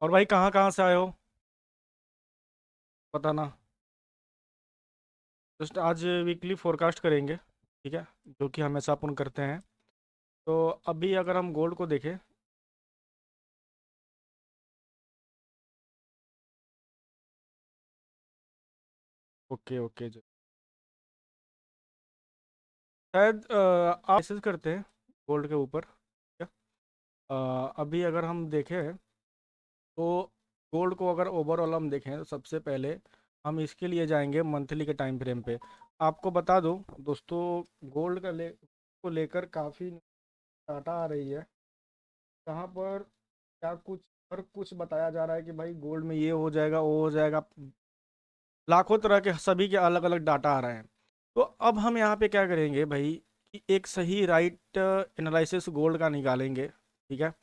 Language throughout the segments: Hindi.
और भाई कहाँ कहाँ से आए हो? पता ना। जस्ट आज वीकली फोरकास्ट करेंगे, ठीक है, जो कि हमेशा अपन करते हैं। तो अभी अगर हम गोल्ड को देखें। ओके ओके जी। शायद आप मैसेज करते हैं गोल्ड के ऊपर, ठीक है। अभी अगर हम देखें तो गोल्ड को अगर ओवरऑल हम देखें तो सबसे पहले हम इसके लिए जाएंगे मंथली के टाइम फ्रेम पे। आपको बता दूं दोस्तों, गोल्ड को लेकर काफ़ी डाटा आ रही है, जहाँ पर क्या कुछ हर कुछ बताया जा रहा है कि भाई गोल्ड में ये हो जाएगा वो हो जाएगा। लाखों तरह के सभी के अलग अलग डाटा आ रहे हैं। तो अब हम यहाँ पे क्या करेंगे भाई, कि एक सही राइट एनालिसिस गोल्ड का निकालेंगे, ठीक है।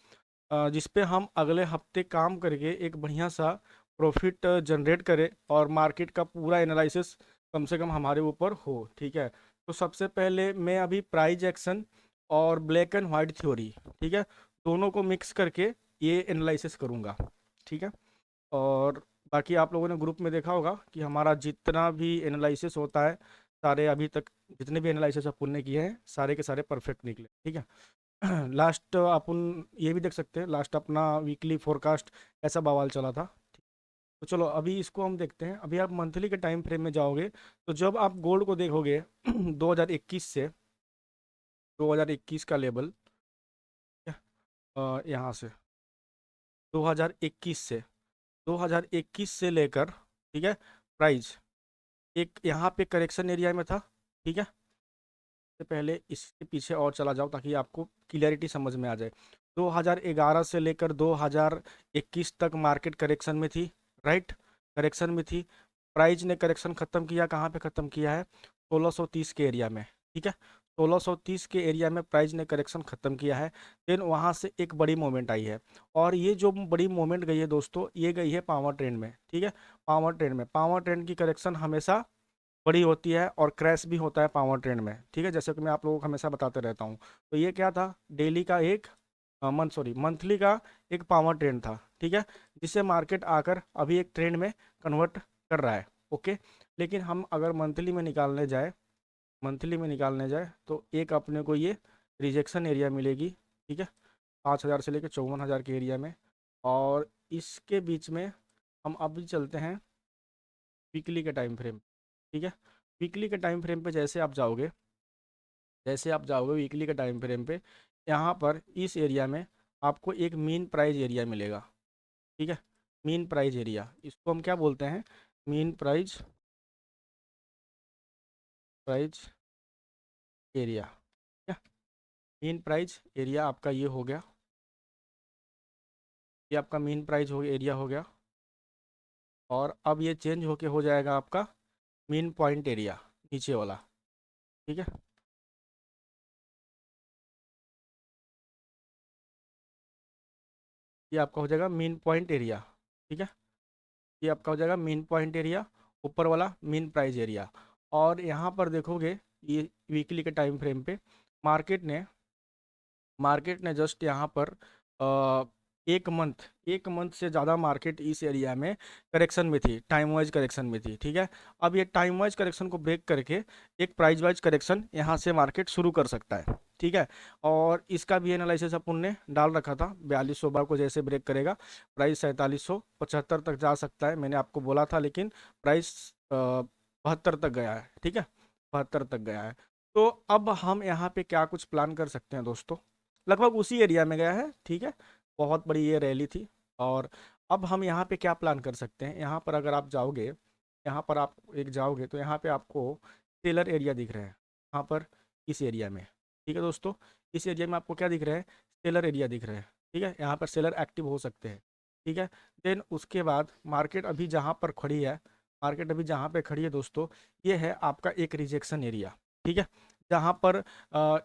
जिस पे हम अगले हफ्ते काम करके एक बढ़िया सा प्रॉफिट जनरेट करें और मार्केट का पूरा एनालिसिस कम से कम हमारे ऊपर हो, ठीक है। तो सबसे पहले मैं अभी प्राइज एक्शन और ब्लैक एंड वाइट थ्योरी, ठीक है, दोनों को मिक्स करके ये एनालिसिस करूँगा, ठीक है। और बाकी आप लोगों ने ग्रुप में देखा होगा कि हमारा जितना भी एनालिसिस होता है, सारे अभी तक जितने भी एनालिसिस अपन ने किए हैं सारे के सारे परफेक्ट निकले, ठीक है। लास्ट अपन ये भी देख सकते हैं, लास्ट अपना वीकली फोरकास्ट ऐसा बवाल चला था। तो चलो अभी इसको हम देखते हैं। अभी आप मंथली के टाइम फ्रेम में जाओगे तो जब आप गोल्ड को देखोगे 2021 से 2021 का लेवल, यहाँ से 2021 से 2021 से लेकर, ठीक है, प्राइस एक यहाँ पे करेक्शन एरिया में था, ठीक है। से पहले इसके पीछे और चला जाओ ताकि आपको क्लियरिटी समझ में आ जाए। 2011 से लेकर 2021 तक मार्केट करेक्शन में थी, राइट, करेक्शन में थी। प्राइस ने करेक्शन खत्म किया, कहाँ पे खत्म किया है? 1630 के एरिया में, ठीक है। 1630 के एरिया में प्राइस ने करेक्शन खत्म किया है। देन वहाँ से एक बड़ी मूवमेंट आई है, और ये जो बड़ी मूवमेंट गई है दोस्तों, ये गई है पावर ट्रेंड में, ठीक है। पावर ट्रेंड की करेक्शन हमेशा बड़ी होती है और क्रैश भी होता है पावर ट्रेंड में, ठीक है, जैसे कि मैं आप लोगों को हमेशा बताते रहता हूँ। तो ये क्या था? डेली का एक मंथली का एक पावर ट्रेंड था, ठीक है, जिसे मार्केट आकर अभी एक ट्रेंड में कन्वर्ट कर रहा है, ओके। लेकिन हम अगर मंथली में निकालने जाए तो एक अपने को ये रिजेक्शन एरिया मिलेगी, ठीक है, 5000 से लेकर 54,000 के एरिया में। और इसके बीच में हम अभी चलते हैं वीकली के टाइम फ्रेम, ठीक है। वीकली के टाइम फ्रेम पे जैसे आप जाओगे वीकली के टाइम फ्रेम पे, यहाँ पर इस एरिया में आपको एक मीन प्राइस एरिया मिलेगा, ठीक है। मीन प्राइस एरिया, इसको हम क्या बोलते हैं? मीन प्राइस प्राइस एरिया, ठीक है। मीन प्राइस एरिया आपका ये हो गया, ये आपका मीन प्राइस हो एरिया हो गया। और अब ये चेंज होके हो जाएगा आपका मीन पॉइंट एरिया, नीचे वाला, ठीक है। ये आपका हो जाएगा मीन पॉइंट एरिया, ठीक है। ये आपका हो जाएगा मीन पॉइंट एरिया, ऊपर वाला मीन प्राइस एरिया। और यहाँ पर देखोगे ये वीकली के टाइम फ्रेम पे मार्केट ने जस्ट यहाँ पर अ, एक मंथ से ज़्यादा मार्केट इस एरिया में करेक्शन में थी, टाइम वाइज करेक्शन में थी, ठीक है। अब ये टाइम वाइज करेक्शन को ब्रेक करके एक प्राइस वाइज करेक्शन यहाँ से मार्केट शुरू कर सकता है, ठीक है। और इसका भी एनालिसिस अपन ने डाल रखा था, 4200 बार को जैसे ब्रेक करेगा प्राइस 4775 तक जा सकता है, मैंने आपको बोला था। लेकिन प्राइस 72 तक गया है, ठीक है, 72 तक गया है। तो अब हम यहाँ पे क्या कुछ प्लान कर सकते हैं दोस्तों? लगभग उसी एरिया में गया है, ठीक है। बहुत बड़ी ये रैली थी। और अब हम यहाँ पे क्या प्लान कर सकते हैं? यहाँ पर अगर आप जाओगे, यहाँ पर आप एक जाओगे तो यहाँ पे आपको सेलर एरिया दिख रहा है, यहाँ पर इस एरिया में, ठीक है दोस्तों। इस एरिया में आपको क्या दिख रहा है? सेलर एरिया दिख रहा है, ठीक है। यहाँ पर सेलर एक्टिव हो सकते हैं, ठीक है। देन उसके बाद मार्केट अभी जहाँ पे खड़ी है दोस्तों, ये है आपका एक रिजेक्शन एरिया, ठीक है, जहाँ पर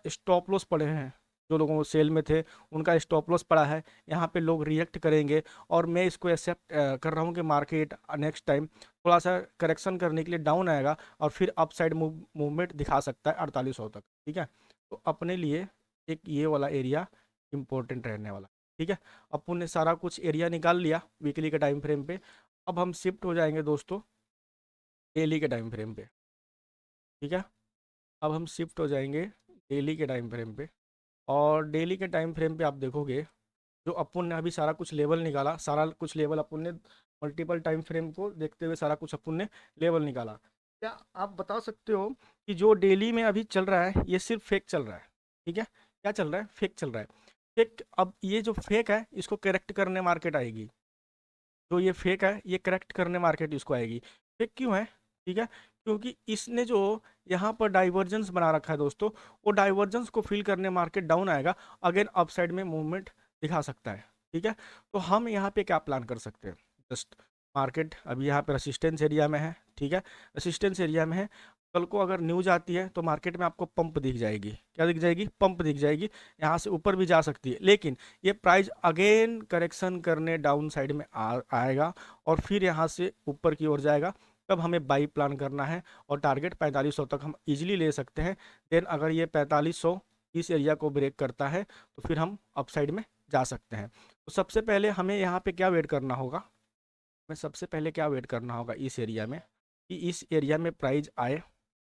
स्टॉप लॉस पड़े हैं। जो लोगों को सेल में थे उनका स्टॉप लॉस पड़ा है, यहाँ पे लोग रिएक्ट करेंगे। और मैं इसको एक्सेप्ट कर रहा हूँ कि मार्केट नेक्स्ट टाइम थोड़ा सा करेक्शन करने के लिए डाउन आएगा और फिर अपसाइड मूवमेंट दिखा सकता है 4800 तक, ठीक है। तो अपने लिए एक ये वाला एरिया इंपॉर्टेंट रहने वाला। ठीक है, अपन ने सारा कुछ एरिया निकाल लिया वीकली के टाइम फ्रेम पे। अब हम शिफ्ट हो जाएंगे दोस्तों डेली के टाइम फ्रेम पे। ठीक है, अब हम शिफ्ट हो जाएंगे डेली के टाइम फ्रेम पे। और डेली के टाइम फ्रेम पे आप देखोगे जो अपन ने अभी सारा कुछ लेवल निकाला, सारा कुछ लेवल अपन ने मल्टीपल टाइम फ्रेम को देखते हुए सारा कुछ अपन ने लेवल निकाला। क्या आप बता सकते हो कि जो डेली में अभी चल रहा है ये सिर्फ फेक चल रहा है? ठीक है, क्या चल रहा है? फेक चल रहा है। फेक, अब ये जो फेक है इसको करेक्ट करने मार्केट आएगी। जो ये फेक है ये करेक्ट करने मार्केट इसको आएगी। फेक क्यों है? ठीक है, क्योंकि इसने जो यहाँ पर डाइवर्जेंस बना रखा है दोस्तों, वो डाइवर्जेंस को फिल करने मार्केट डाउन आएगा, अगेन अपसाइड में मूवमेंट दिखा सकता है। ठीक है, तो हम यहाँ पे क्या प्लान कर सकते हैं? जस्ट मार्केट अभी यहाँ पे रेसिस्टेंस एरिया में है। ठीक है, रेसिस्टेंस एरिया में है। कल को अगर न्यूज आती है तो मार्केट में आपको पंप दिख जाएगी। क्या दिख जाएगी? पंप दिख जाएगी। यहाँ से ऊपर भी जा सकती है, लेकिन ये प्राइस अगेन करेक्शन करने डाउन साइड में आएगा और फिर यहाँ से ऊपर की ओर जाएगा। तब हमें बाई प्लान करना है और टारगेट 4500 तक हम इजीली ले सकते हैं। देन अगर ये 4500 इस एरिया को ब्रेक करता है तो फिर हम अपसाइड में जा सकते हैं। तो सबसे पहले हमें यहाँ पे क्या वेट करना होगा? हमें सबसे पहले क्या वेट करना होगा इस एरिया में, कि इस एरिया में प्राइस आए।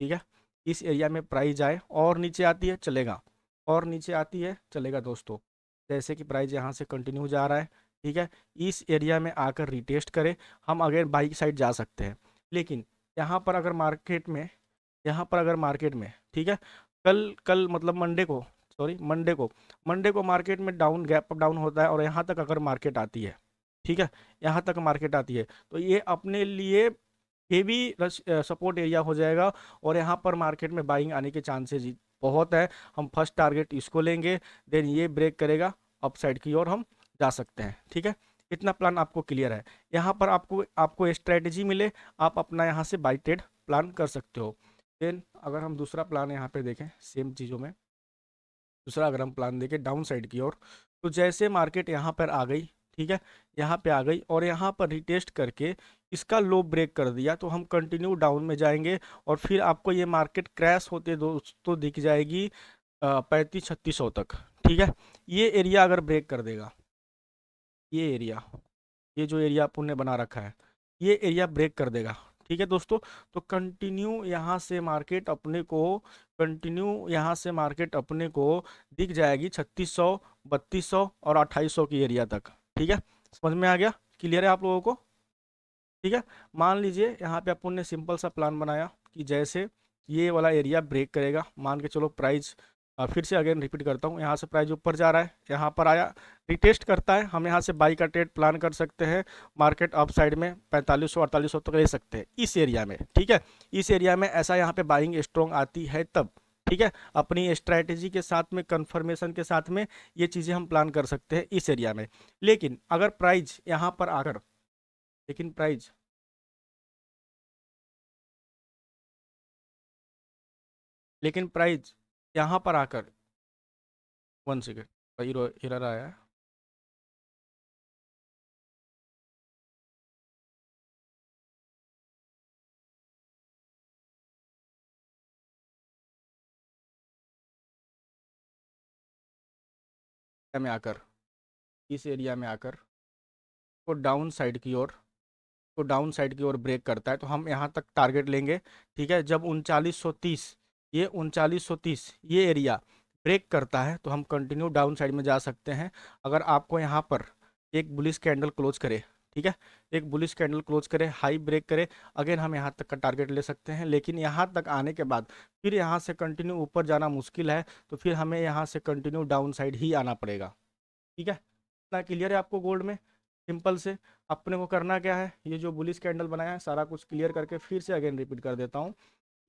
ठीक है, इस एरिया में प्राइस आए और नीचे आती है चलेगा, और नीचे आती है चलेगा दोस्तों। जैसे कि प्राइस यहाँ से कंटिन्यू जा रहा है। ठीक है, इस एरिया में आकर रिटेस्ट करे, हम अगेन बाई साइड जा सकते हैं। लेकिन यहाँ पर अगर मार्केट में, यहाँ पर अगर मार्केट में, ठीक है, कल कल मतलब मंडे को, सॉरी मंडे को मार्केट में डाउन, गैप अप डाउन होता है और यहाँ तक अगर मार्केट आती है, ठीक है, यहाँ तक मार्केट आती है तो ये अपने लिए हेवी सपोर्ट एरिया हो जाएगा और यहाँ पर मार्केट में बाइंग आने के चांसेस बहुत है। हम फर्स्ट टारगेट इसको लेंगे, देन ये ब्रेक करेगा अपसाइड की ओर हम जा सकते हैं। ठीक है, इतना प्लान आपको क्लियर है? यहाँ पर आपको आपको स्ट्रेटेजी मिले, आप अपना यहाँ से बाई ट्रेड प्लान कर सकते हो। देन अगर हम दूसरा प्लान यहाँ पे देखें सेम चीज़ों में, दूसरा अगर हम प्लान देखें डाउन साइड की ओर, तो जैसे मार्केट यहाँ पर आ गई, ठीक है, यहाँ पे आ गई और यहाँ पर रिटेस्ट करके इसका लो ब्रेक कर दिया तो हम कंटिन्यू डाउन में जाएंगे और फिर आपको ये मार्केट क्रैश होते दोस्तों दिख जाएगी 3500-3600 तक। ठीक है, ये एरिया अगर ब्रेक कर देगा, ये एरिया, ये जो एरिया अपन ने बना रखा है, ये एरिया ब्रेक कर देगा। ठीक है दोस्तों, तो कंटिन्यू यहाँ से मार्केट अपने को, कंटिन्यू यहाँ से मार्केट अपने को दिख जाएगी 3600, 3200 और 2800 की एरिया तक। ठीक है, समझ में आ गया? क्लियर है आप लोगों को? ठीक है, मान लीजिए यहाँ पे अपन ने सिंपल सा प्लान बनाया कि जैसे ये वाला एरिया ब्रेक करेगा, मान के चलो प्राइस, फिर से अगेन रिपीट करता हूँ, यहाँ से प्राइस ऊपर जा रहा है, यहाँ पर आया, रिटेस्ट करता है, हम यहाँ से बाई का ट्रेड प्लान कर सकते हैं। मार्केट अप साइड में 4500-4800 तक ले सकते हैं इस एरिया में। ठीक है, इस एरिया में ऐसा यहाँ पे बाइंग स्ट्रॉन्ग आती है तब, ठीक है, अपनी स्ट्रैटेजी के साथ में, कंफर्मेशन के साथ में ये चीज़ें हम प्लान कर सकते हैं इस एरिया में। लेकिन अगर प्राइस यहाँ पर आकर, लेकिन प्राइस, लेकिन प्राइस यहाँ पर आकर, 1 सेकेंड, एरर आया है। में आकर, इस एरिया में आकर को डाउन साइड की ओर, तो डाउन साइड की ओर ब्रेक करता है तो हम यहाँ तक टारगेट लेंगे। ठीक है, जब 3930, ये 3930 ये एरिया ब्रेक करता है तो हम कंटिन्यू डाउन साइड में जा सकते हैं। अगर आपको यहाँ पर एक बुलिश कैंडल क्लोज करे, ठीक है, एक बुलिश कैंडल क्लोज करे, हाई ब्रेक करे, अगेन हम यहाँ तक का टारगेट ले सकते हैं। लेकिन यहाँ तक आने के बाद फिर यहाँ से कंटिन्यू ऊपर जाना मुश्किल है, तो फिर हमें यहाँ से कंटिन्यू डाउन साइड ही आना पड़ेगा। ठीक है, इतना क्लियर है आपको गोल्ड में? सिंपल से अपने को करना क्या है, ये जो बुलिश कैंडल बनाया है सारा कुछ क्लियर करके फिर से अगेन रिपीट कर देता हूँ।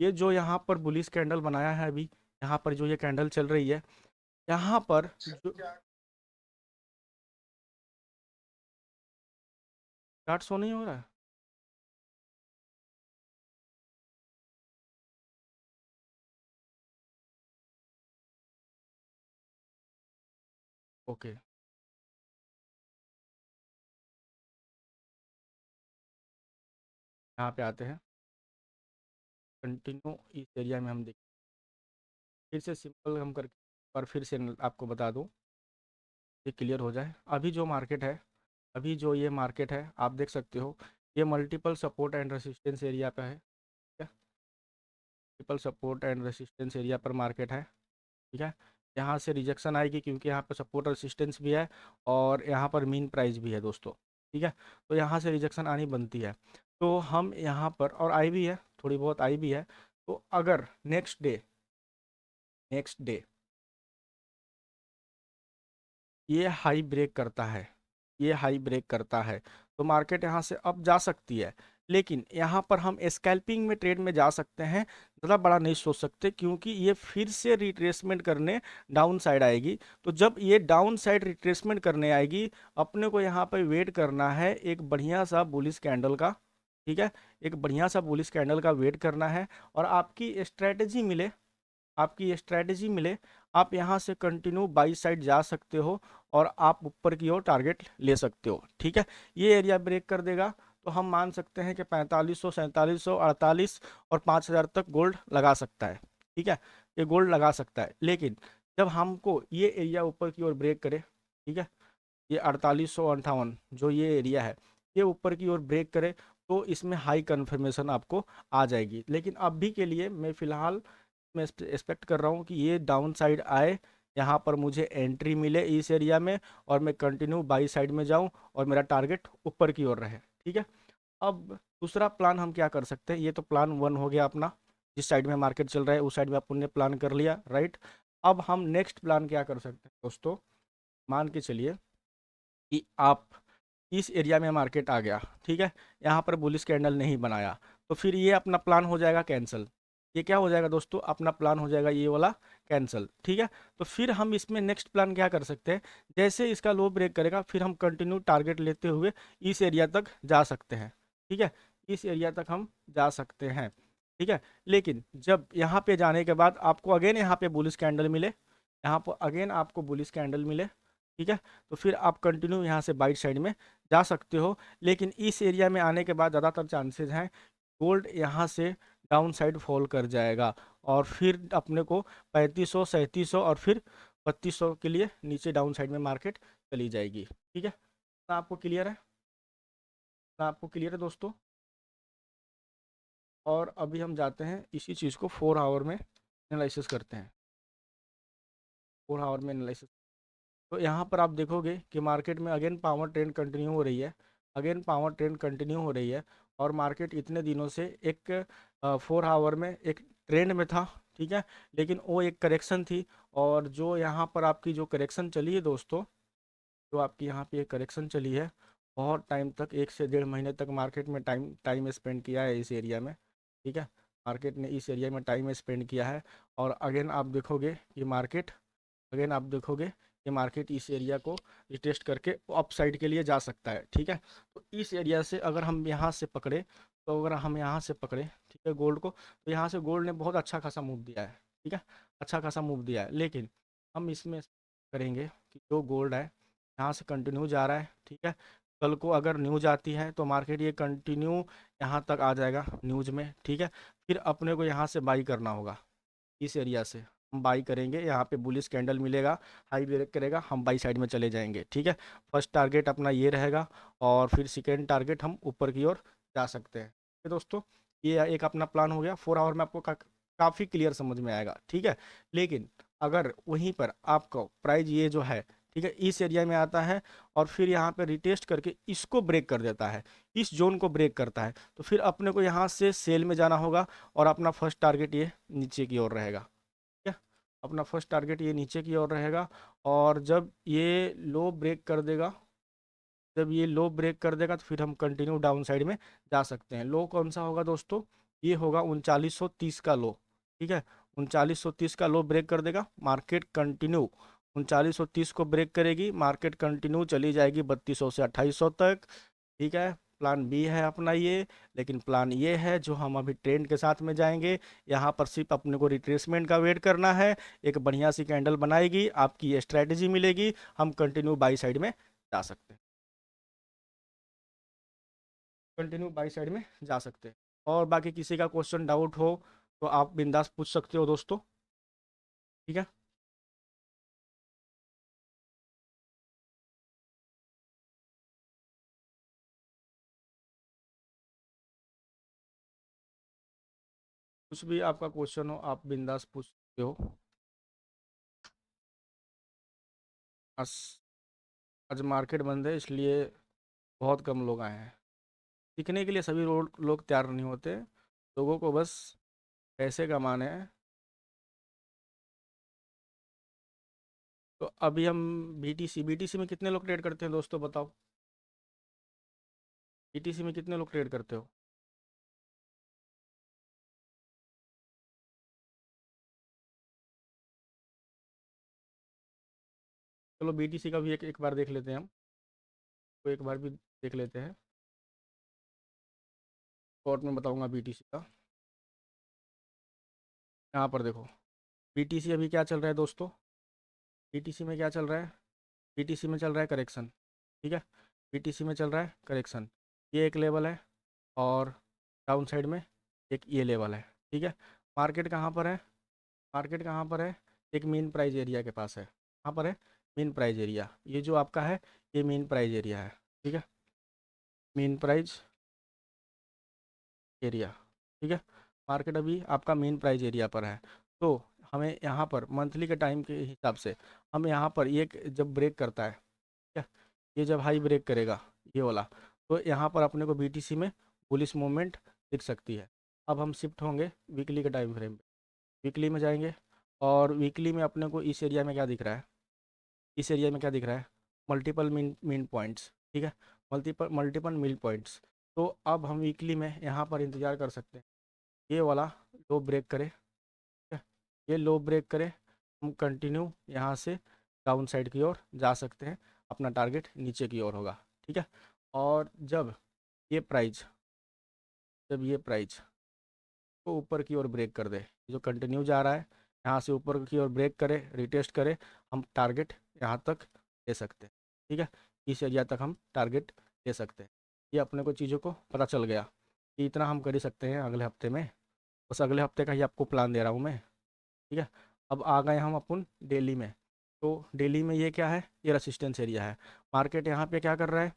ये जो यहाँ पर बुलिश कैंडल बनाया है अभी, यहाँ पर जो ये कैंडल चल रही है, यहाँ पर जो चार्ट शो नहीं हो रहा है। ओके, यहाँ पे आते हैं, कंटिन्यू इस एरिया में हम देख, फिर से सिंपल हम करके और फिर से आपको बता दूँ, ये क्लियर हो जाए। अभी जो मार्केट है, अभी जो ये मार्केट है आप देख सकते हो, ये multiple support and resistance area पे है। ठीक है, multiple support and resistance area पर मार्केट है। ठीक है, यहाँ से रिजेक्शन आएगी क्योंकि यहाँ पर सपोर्ट रेसिस्टेंस भी है और यहाँ पर मीन प्राइस भी है दोस्तों। ठीक है, तो यहाँ से रिजेक्शन आनी बनती है। तो हम यहाँ पर, और आई भी है, थोड़ी बहुत आई भी है। तो अगर नेक्स्ट डे ये हाई ब्रेक करता है, ये हाई ब्रेक करता है, तो मार्केट यहाँ से अप जा सकती है। लेकिन यहाँ पर हम स्कैल्पिंग में ट्रेड में जा सकते हैं, ज़्यादा बड़ा नहीं सोच सकते, क्योंकि ये फिर से रिट्रेसमेंट करने डाउन साइड आएगी। तो जब ये डाउन साइड रिट्रेसमेंट करने आएगी, अपने को यहाँ पर वेट करना है एक बढ़िया सा बुलिश कैंडल का। ठीक है, एक बढ़िया सा बुलिश कैंडल का वेट करना है, और आपकी स्ट्रैटेजी मिले, आप यहाँ से कंटिन्यू बाई साइड जा सकते हो और आप ऊपर की ओर टारगेट ले सकते हो। ठीक है, ये एरिया ब्रेक कर देगा तो हम मान सकते हैं कि 4500, 4700, 48 और 5000 तक गोल्ड लगा सकता है। ठीक है, ये गोल्ड लगा सकता है। लेकिन जब हमको ये एरिया ऊपर की ओर ब्रेक करे, ठीक है, ये 4858 जो ये एरिया है, ये ऊपर की ओर ब्रेक करे, तो इसमें हाई कन्फर्मेशन आपको आ जाएगी। लेकिन अभी के लिए मैं फ़िलहाल मैं एक्सपेक्ट कर रहा हूँ कि ये डाउन साइड आए, यहाँ पर मुझे एंट्री मिले इस एरिया में, और मैं कंटिन्यू बाई साइड में जाऊँ और मेरा टारगेट ऊपर की ओर रहे। ठीक है, अब दूसरा प्लान हम क्या कर सकते हैं, ये तो प्लान वन हो गया अपना, जिस साइड में मार्केट चल रहा है उस साइड में अपन ने प्लान कर लिया, राइट। अब हम नेक्स्ट प्लान क्या कर सकते हैं दोस्तों, मान के चलिए कि आप इस एरिया में मार्केट आ गया, ठीक है, यहाँ पर बुलिश कैंडल नहीं बनाया, तो फिर ये अपना प्लान हो जाएगा कैंसिल। ये क्या हो जाएगा दोस्तों, अपना प्लान हो जाएगा ये वाला कैंसिल। ठीक है, तो फिर हम इसमें नेक्स्ट प्लान क्या कर सकते हैं, जैसे इसका लो ब्रेक करेगा फिर हम कंटिन्यू टारगेट लेते हुए इस एरिया तक जा सकते हैं। ठीक है, इस एरिया तक हम जा सकते हैं। ठीक है, लेकिन जब यहाँ पे जाने के बाद आपको अगेन यहाँ पे बुलिश कैंडल मिले, यहाँ पर अगेन आपको बुलिश कैंडल मिले, ठीक है, तो फिर आप कंटिन्यू यहाँ से बाइट साइड में जा सकते हो। लेकिन इस एरिया में आने के बाद ज़्यादातर चांसेस हैं गोल्ड यहाँ से डाउन साइड फॉल कर जाएगा, और फिर अपने को 3500, 3700 और फिर 3200 के लिए नीचे डाउन साइड में मार्केट चली जाएगी। ठीक है, ना आपको क्लियर है, ना आपको क्लियर है दोस्तों। और अभी हम जाते हैं इसी चीज़ को 4 आवर में एनालिसिस करते हैं, 4 आवर में एनालिसिस। तो यहाँ पर आप देखोगे कि मार्केट में अगेन पावर ट्रेंड कंटिन्यू हो रही है, अगेन पावर ट्रेंड कंटिन्यू हो रही है, और मार्केट इतने दिनों से एक 4 आवर में एक ट्रेंड में था। ठीक है, लेकिन वो एक करेक्शन थी, और जो यहाँ पर आपकी जो करेक्शन चली है दोस्तों, जो आपकी यहाँ पे एक करेक्शन चली है, बहुत टाइम तक 1 से 1.5 महीने तक मार्केट में टाइम टाइम स्पेंड किया है इस एरिया में। ठीक है, मार्केट ने इस एरिया में टाइम स्पेंड किया है, और अगेन आप देखोगे कि मार्केट इस एरिया को रिटेस्ट करके अप साइड के लिए जा सकता है। ठीक है, तो इस एरिया से अगर हम यहाँ से पकड़े, ठीक है, गोल्ड को, तो यहाँ से गोल्ड ने बहुत अच्छा खासा मूव दिया है। ठीक है, अच्छा खासा मूव दिया है, लेकिन हम इसमें करेंगे कि जो गोल्ड है यहाँ से कंटिन्यू जा रहा है। ठीक है, कल को अगर न्यूज आती है तो मार्केट ये कंटिन्यू यहाँ तक आ जाएगा न्यूज में। ठीक है, फिर अपने को यहाँ से बाई करना होगा, इस एरिया से हम बाई करेंगे, यहाँ पे बुलिश कैंडल मिलेगा, हाई ब्रेक करेगा, हम बाई साइड में चले जाएंगे। ठीक है, फर्स्ट टारगेट अपना ये रहेगा, और फिर सेकेंड टारगेट हम ऊपर की ओर जा सकते हैं। तो दोस्तों ये एक अपना प्लान हो गया, 4 आवर में आपको काफ़ी क्लियर समझ में आएगा। ठीक है, लेकिन अगर वहीं पर आपको प्राइस ये जो है, ठीक है, इस एरिया में आता है और फिर यहाँ पे रिटेस्ट करके इसको ब्रेक कर देता है, इस जोन को ब्रेक करता है, तो फिर अपने को यहाँ से सेल में जाना होगा, और अपना फर्स्ट टारगेट ये नीचे की ओर रहेगा। ठीक है, अपना फर्स्ट टारगेट ये नीचे की ओर रहेगा, और जब ये लो ब्रेक कर देगा तो फिर हम कंटिन्यू डाउन साइड में जा सकते हैं। लो कौन सा होगा दोस्तों, ये होगा 3930 का लो। ठीक है, 3930 का लो ब्रेक कर देगा, मार्केट कंटिन्यू 3930 को ब्रेक करेगी, मार्केट कंटिन्यू चली जाएगी 3200 से 2800 तक। ठीक है, प्लान बी है अपना ये, लेकिन प्लान ये है जो हम अभी ट्रेंड के साथ में जाएंगे। यहाँ पर सिर्फ अपने को रिट्रेसमेंट का वेट करना है, एक बढ़िया सी कैंडल बनाएगी, आपकी ये स्ट्रैटेजी मिलेगी, हम कंटिन्यू बाई साइड में जा सकते हैं, कंटिन्यू बाई साइड में जा सकते हैं। और बाकी किसी का क्वेश्चन डाउट हो तो आप बिंदास पूछ सकते हो दोस्तों। ठीक है। कुछ भी आपका क्वेश्चन हो आप बिंदास पूछ सकते हो। आज आज मार्केट बंद है इसलिए बहुत कम लोग आए हैं। सीखने के लिए सभी लोग तैयार नहीं होते, लोगों को बस पैसे कमाने हैं। तो अभी हम बीटीसी में कितने लोग ट्रेड करते हैं दोस्तों बताओ। बीटीसी में कितने लोग ट्रेड करते हो? चलो बीटीसी का भी एक बार देख लेते हैं हम, तो एक बार भी देख लेते हैं। शॉर्ट में बताऊंगा बीटीसी का। यहाँ पर देखो, बीटीसी अभी क्या चल रहा है दोस्तों। बीटीसी में क्या चल रहा है? बीटीसी में चल रहा है करेक्शन। ठीक है, बीटीसी में चल रहा है करेक्शन। ये एक लेवल है और डाउन साइड में एक ये लेवल है। ठीक है, मार्केट कहाँ पर है? मार्केट कहाँ पर है? एक मीन प्राइस एरिया के पास है। कहाँ पर है? मीन प्राइस एरिया, ये जो आपका है ये मीन प्राइस एरिया है। ठीक है, मीन प्राइस एरिया। ठीक है, मार्केट अभी आपका मेन प्राइस एरिया पर है। तो हमें यहाँ पर मंथली के टाइम के हिसाब से हम यहाँ पर ये जब ब्रेक करता है, ठीक है, ये जब हाई ब्रेक करेगा ये वाला, तो यहाँ पर अपने को बीटीसी में बुलिश मूवमेंट दिख सकती है। अब हम शिफ्ट होंगे वीकली के टाइम फ्रेम पे। वीकली में जाएंगे और वीकली में अपने को इस एरिया में क्या दिख रहा है? इस एरिया में क्या दिख रहा है? Multiple mean mean points. ठीक है, मल्टीपल मल्टीपल मीन पॉइंट्स। तो अब हम वीकली में यहाँ पर इंतज़ार कर सकते हैं ये वाला लो ब्रेक करे। ठीक है, ये लो ब्रेक करे, हम कंटिन्यू यहाँ से डाउन साइड की ओर जा सकते हैं, अपना टारगेट नीचे की ओर होगा। ठीक है, और ये प्राइस जब ये प्राइस को ऊपर की ओर ब्रेक कर दे, जो कंटिन्यू जा रहा है यहाँ से ऊपर की ओर ब्रेक करे, रिटेस्ट करे, हम टारगेट यहाँ तक ले सकते हैं। ठीक है, इस एरिया तक हम टारगेट ले सकते हैं। ये अपने को चीज़ों को पता चल गया कि इतना हम कर ही सकते हैं अगले हफ्ते में। बस अगले हफ्ते का ही आपको प्लान दे रहा हूँ मैं। ठीक है, अब आ गए हम अपन दिल्ली में। तो दिल्ली में ये क्या है? ये रेसिस्टेंस एरिया है। मार्केट यहाँ पे क्या कर रहा है?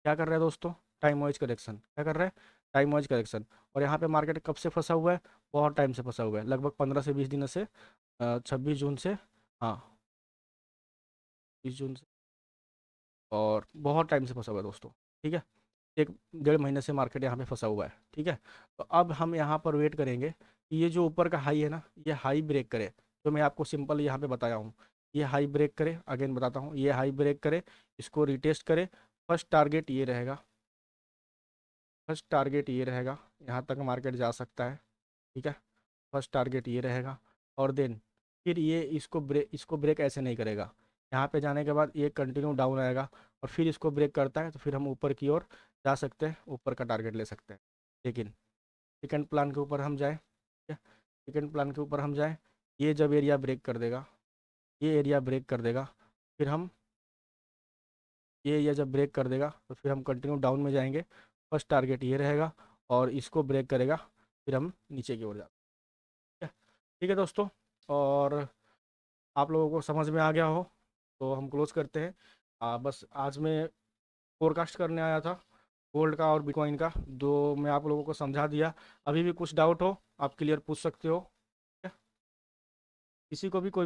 क्या कर रहा है दोस्तों? Time wise correction. क्या कर रहा है? Time wise correction. और यहाँ पे मार्केट कब से फंसा हुआ है? बहुत टाइम से फंसा हुआ है, लगभग 15 से 20 दिनों से। 26 जून से, हाँ 20 जून से, और बहुत टाइम से फंसा हुआ है दोस्तों। ठीक है, 1 डेढ़ महीने से मार्केट यहाँ पे फंसा हुआ है। ठीक है, तो अब हम यहाँ पर वेट करेंगे कि ये जो ऊपर का हाई है ना, ये हाई ब्रेक करे। तो मैं आपको सिंपल यहाँ पे बताया हूँ, ये हाई ब्रेक करे, अगेन बताता हूँ, ये हाई ब्रेक करे, इसको रिटेस्ट करे। फर्स्ट टारगेट ये रहेगा, फर्स्ट टारगेट ये रहेगा, यहाँ तक मार्केट जा सकता है। ठीक है, फर्स्ट टारगेट ये रहेगा। और देन फिर ये इसको ब्रेक ऐसे नहीं करेगा। यहाँ पे जाने के बाद ये कंटिन्यू डाउन आएगा और फिर इसको ब्रेक करता है तो फिर हम ऊपर की ओर जा सकते हैं, ऊपर का टारगेट ले सकते हैं। लेकिन सेकंड प्लान के ऊपर हम जाएँ, ठीक है, सेकंड प्लान के ऊपर हम जाएँ, ये जब एरिया ब्रेक कर देगा, ये एरिया ब्रेक कर देगा, फिर हम ये एरिया जब ब्रेक कर देगा तो फिर हम कंटिन्यू डाउन में जाएंगे। फर्स्ट टारगेट ये रहेगा और इसको ब्रेक करेगा, फिर हम नीचे की ओर जाते हैं। ठीक है दोस्तों, और आप लोगों को समझ में आ गया हो तो हम क्लोज करते हैं। बस आज मैं फोरकास्ट करने आया था गोल्ड का और बिटकॉइन का, जो मैं आप लोगों को समझा दिया। अभी भी कुछ डाउट हो आप क्लियर पूछ सकते हो। ठीक है? किसी को भी कोई